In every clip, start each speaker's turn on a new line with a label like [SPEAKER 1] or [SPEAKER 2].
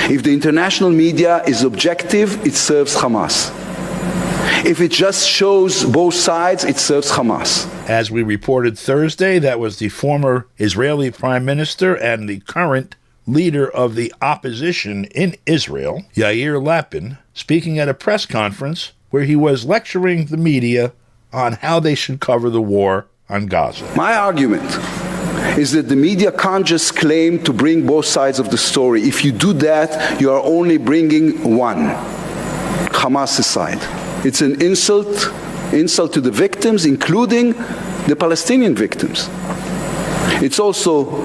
[SPEAKER 1] If the international media is objective, it serves Hamas. If it just shows both sides, it serves Hamas.
[SPEAKER 2] As we reported Thursday, that was the former Israeli prime minister and the current leader of the opposition in Israel, Yair Lapin, speaking at a press conference where he was lecturing the media on how they should cover the war on Gaza.
[SPEAKER 1] My argument is that the media can't just claim to bring both sides of the story. If you do that, you are only bringing one, Hamas' side. It's an insult to the victims, including the Palestinian victims. It's also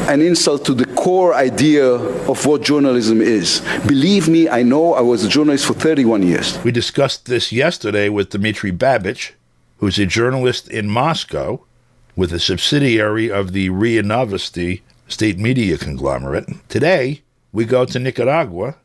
[SPEAKER 1] an insult to the core idea of what journalism is. Believe me, I know. I was a journalist for 31 years.
[SPEAKER 2] We discussed this yesterday with Dmitry Babich, who's a journalist in Moscow with a subsidiary of the RIA Novosti state media conglomerate. Today, we go to Nicaragua,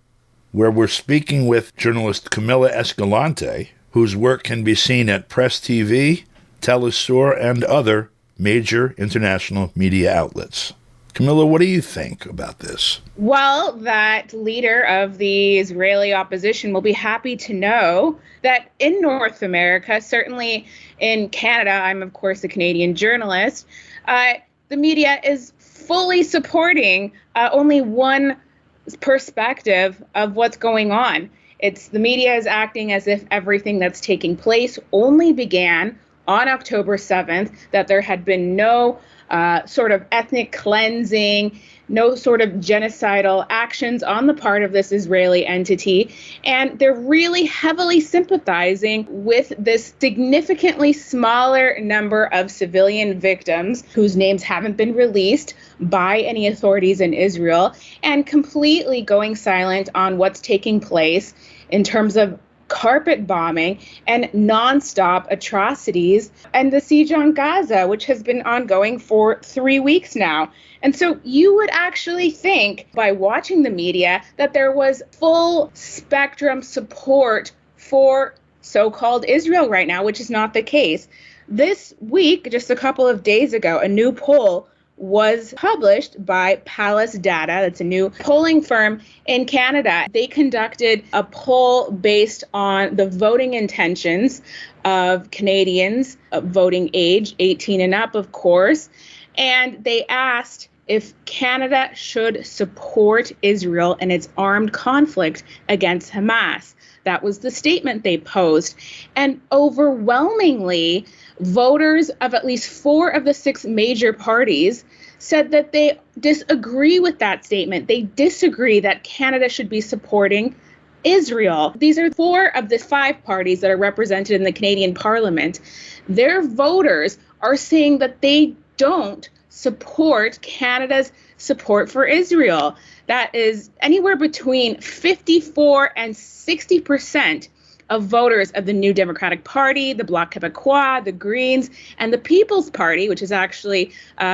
[SPEAKER 2] where we're speaking with journalist Camila Escalante, whose work can be seen at Press TV, Telesur, and other major international media outlets. Camila, what do you think about this?
[SPEAKER 3] Well, that leader of the Israeli opposition will be happy to know that in North America, certainly in Canada, I'm of course a Canadian journalist, the media is fully supporting only one perspective of what's going on. The media is acting as if everything that's taking place only began on October 7th, that there had been no sort of ethnic cleansing, no sort of genocidal actions on the part of this Israeli entity. And they're really heavily sympathizing with this significantly smaller number of civilian victims whose names haven't been released by any authorities in Israel, and completely going silent on what's taking place in terms of carpet bombing and nonstop atrocities and the siege on Gaza, which has been ongoing for 3 weeks now. And so you would actually think, by watching the media, that there was full spectrum support for so-called Israel right now, which is not the case. This week, just a couple of days ago, a new poll was published by Palace Data. That's a new polling firm in Canada. They conducted a poll based on the voting intentions of Canadians of voting age, 18 and up, of course. And they asked if Canada should support Israel in its armed conflict against Hamas. That was the statement they posed. And overwhelmingly, voters of at least 4 of the 6 major parties said that they disagree with that statement. They disagree that Canada should be supporting Israel. These are 4 of the 5 parties that are represented in the Canadian Parliament. Their voters are saying that they don't support Canada's support for Israel. That is anywhere between 54 and 60% of voters of the New Democratic Party, the Bloc Québécois, the Greens, and the People's Party, which is actually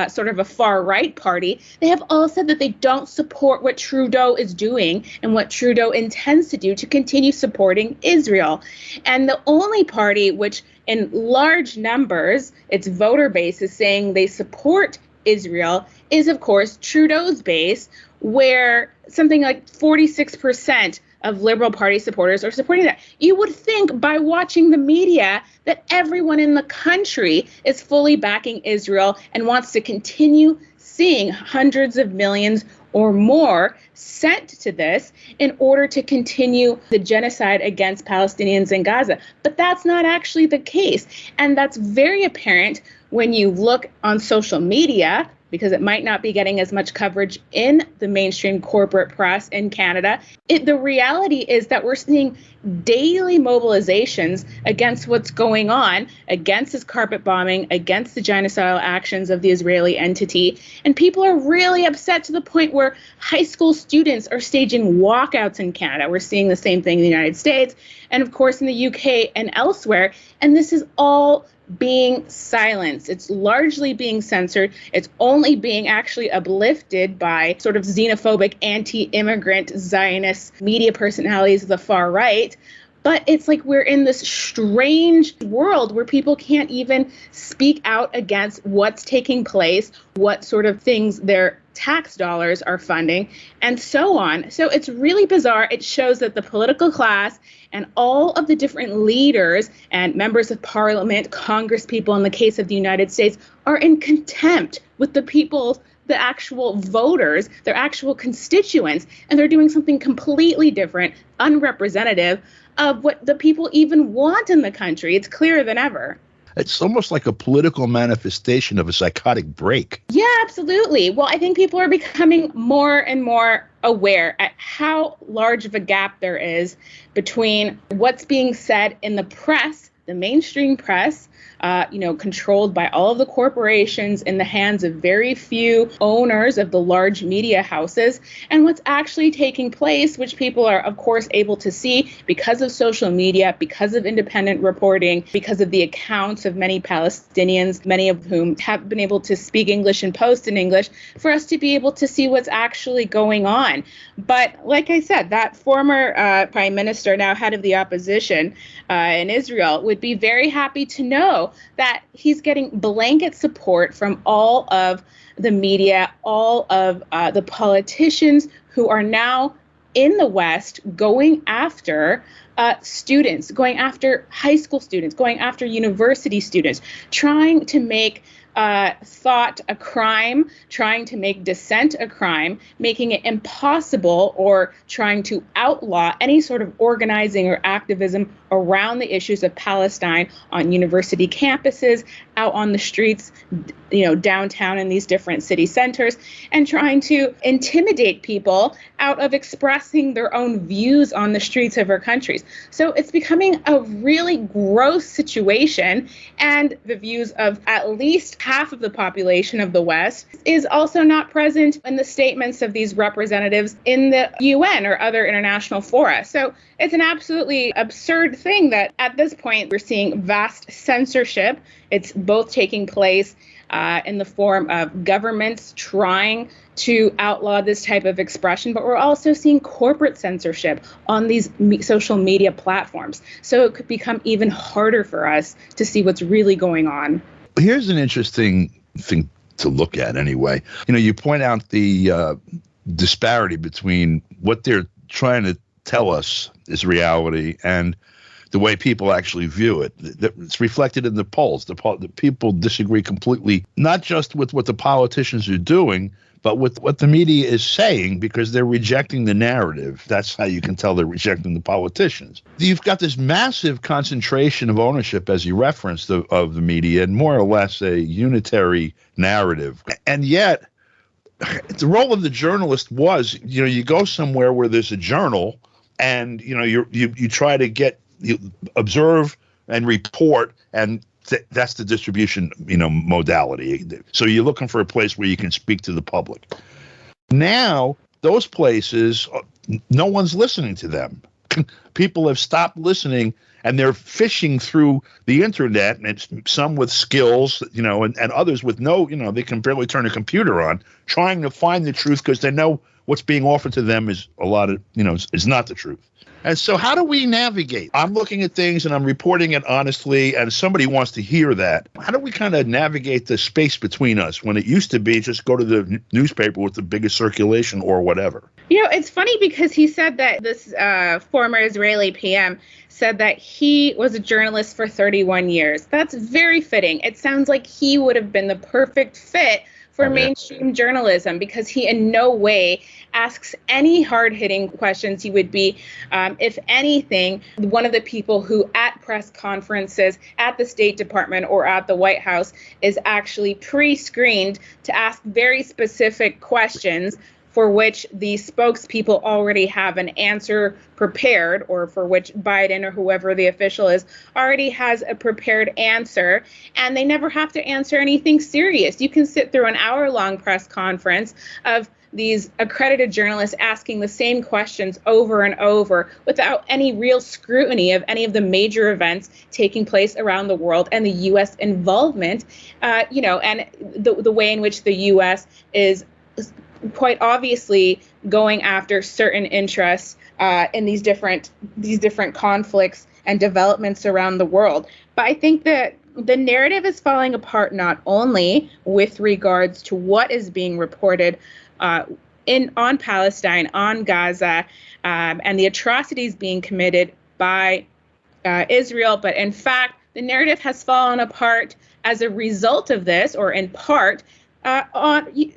[SPEAKER 3] sort of a far-right party. They have all said that they don't support what Trudeau is doing and what Trudeau intends to do to continue supporting Israel. And the only party which, in large numbers, its voter base is saying they support Israel is, of course, Trudeau's base, where something like 46% of Liberal Party supporters are supporting that. You would think, by watching the media, that everyone in the country is fully backing Israel and wants to continue seeing hundreds of millions or more sent to this in order to continue the genocide against Palestinians in Gaza. But that's not actually the case. And that's very apparent when you look on social media, because it might not be getting as much coverage in the mainstream corporate press in Canada. The reality is that we're seeing daily mobilizations against what's going on, against this carpet bombing, against the genocidal actions of the Israeli entity. And people are really upset to the point where high school students are staging walkouts in Canada. We're seeing the same thing in the United States and, of course, in the UK and elsewhere. And this is all being silenced. It's largely being censored. It's only being actually uplifted by sort of xenophobic, anti-immigrant Zionist media personalities of the far right. But it's like we're in this strange world where people can't even speak out against what's taking place, what sort of things they're tax dollars are funding, and so on. So it's really bizarre. It shows that the political class and all of the different leaders and members of parliament, Congress people in the case of the United States, are in contempt with the people, the actual voters, their actual constituents, and they're doing something completely different, unrepresentative of what the people even want in the country. It's clearer than ever.
[SPEAKER 2] It's almost like a political manifestation of a psychotic break.
[SPEAKER 3] Yeah, absolutely. Well, I think people are becoming more and more aware at how large of a gap there is between what's being said in the press, the mainstream press, controlled by all of the corporations in the hands of very few owners of the large media houses, and what's actually taking place, which people are, of course, able to see because of social media, because of independent reporting, because of the accounts of many Palestinians, many of whom have been able to speak English and post in English, for us to be able to see what's actually going on. But like I said, that former prime minister, now head of the opposition in Israel, would be very happy to know that he's getting blanket support from all of the media, all of the politicians who are now in the West going after students, going after high school students, going after university students, trying to make thought a crime, trying to make dissent a crime, making it impossible, or trying to outlaw any sort of organizing or activism around the issues of Palestine on university campuses, out on the streets, downtown in these different city centers, and trying to intimidate people out of expressing their own views on the streets of our countries. So it's becoming a really gross situation, and the views of at least half of the population of the West is also not present in the statements of these representatives in the UN or other international fora. So it's an absolutely absurd thing that at this point we're seeing vast censorship. It's both taking place in the form of governments trying to outlaw this type of expression, but we're also seeing corporate censorship on these social media platforms. So it could become even harder for us to see what's really going on.
[SPEAKER 2] Here's an interesting thing to look at anyway. You point out the disparity between what they're trying to tell us is reality and the way people actually view it. It's reflected in the polls. The people disagree completely, not just with what the politicians are doing, but with what the media is saying, because they're rejecting the narrative. That's how you can tell they're rejecting the politicians. You've got this massive concentration of ownership, as you referenced, of the media, and more or less a unitary narrative. And yet, the role of the journalist was, you go somewhere where there's a journal, and you try to you observe and report, and that's the distribution modality. So you're looking for a place where you can speak to the public. Now those places, no one's listening to them. People have stopped listening, and they're fishing through the internet, and it's some with skills, and others with no, they can barely turn a computer on, trying to find the truth because they know what's being offered to them is a lot of, is not the truth. And so how do we navigate? I'm looking at things and I'm reporting it honestly, and somebody wants to hear that. How do we kind of navigate the space between us when it used to be just go to the newspaper with the biggest circulation or whatever?
[SPEAKER 3] It's funny because he said that this former Israeli PM said that he was a journalist for 31 years. That's very fitting. It sounds like he would have been the perfect fit for mainstream journalism, because he in no way asks any hard-hitting questions. He would be, if anything, one of the people who at press conferences at the State Department or at the White House is actually pre-screened to ask very specific questions for which the spokespeople already have an answer prepared, or for which Biden or whoever the official is already has a prepared answer, and they never have to answer anything serious. You can sit through an hour-long press conference of these accredited journalists asking the same questions over and over without any real scrutiny of any of the major events taking place around the world and the U.S. involvement, and the way in which the U.S. is quite obviously going after certain interests in these different conflicts and developments around the world. But I think that the narrative is falling apart not only with regards to what is being reported, on Palestine, on Gaza, and the atrocities being committed by Israel. But in fact, the narrative has fallen apart as a result of this, or in part,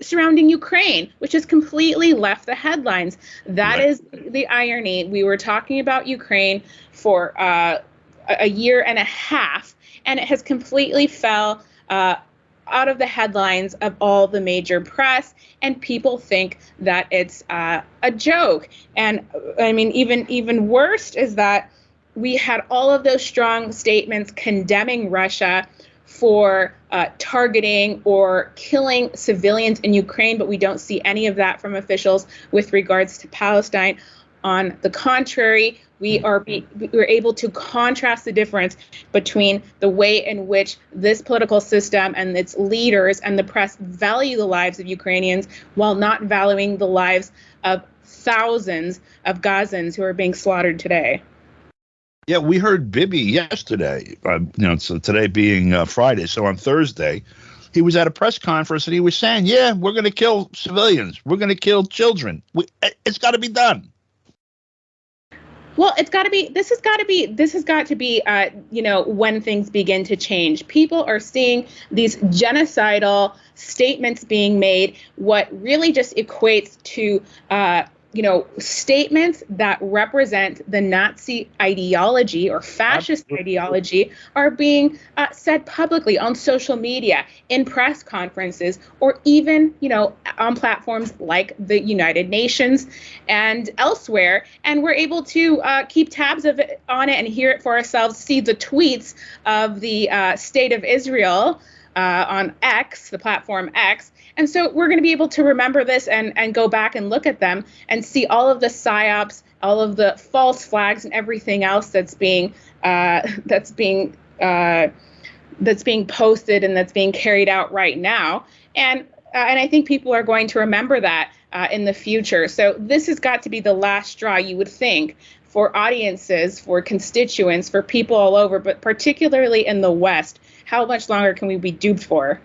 [SPEAKER 3] surrounding Ukraine, which has completely left the headlines. That
[SPEAKER 2] Right.
[SPEAKER 3] is the irony. We were talking about Ukraine for a year and a half, and it has completely fell out of the headlines of all the major press, and people think that it's a joke. And I mean, even worse is that we had all of those strong statements condemning Russia for targeting or killing civilians in Ukraine, but we don't see any of that from officials with regards to Palestine. On the contrary, we're able to contrast the difference between the way in which this political system and its leaders and the press value the lives of Ukrainians while not valuing the lives of thousands of Gazans who are being slaughtered today.
[SPEAKER 2] Yeah, we heard Bibi yesterday, so today being Friday. So on Thursday, he was at a press conference and he was saying, yeah, we're going to kill civilians. We're going to kill children. It's got to be done.
[SPEAKER 3] Well, this has got to be, when things begin to change. People are seeing these genocidal statements being made, what really just equates to, statements that represent the Nazi ideology or fascist ideology are being said publicly on social media, in press conferences, or even, on platforms like the United Nations and elsewhere. And we're able to keep tabs on it and hear it for ourselves, see the tweets of the State of Israel on X, the platform X. And so we're going to be able to remember this and go back and look at them and see all of the psyops, all of the false flags, and everything else that's being posted and that's being carried out right now. And I think people are going to remember that in the future. So this has got to be the last straw, you would think, for audiences, for constituents, for people all over, but particularly in the West. How much longer can we be duped for?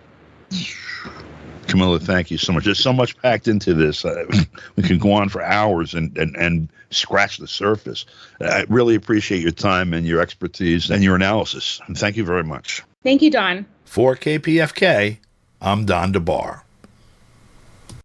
[SPEAKER 2] Camila, thank you so much. There's so much packed into this. We can go on for hours and scratch the surface. I really appreciate your time and your expertise and your analysis. And thank you very much.
[SPEAKER 3] Thank you, Don.
[SPEAKER 2] For KPFK, I'm Don DeBar.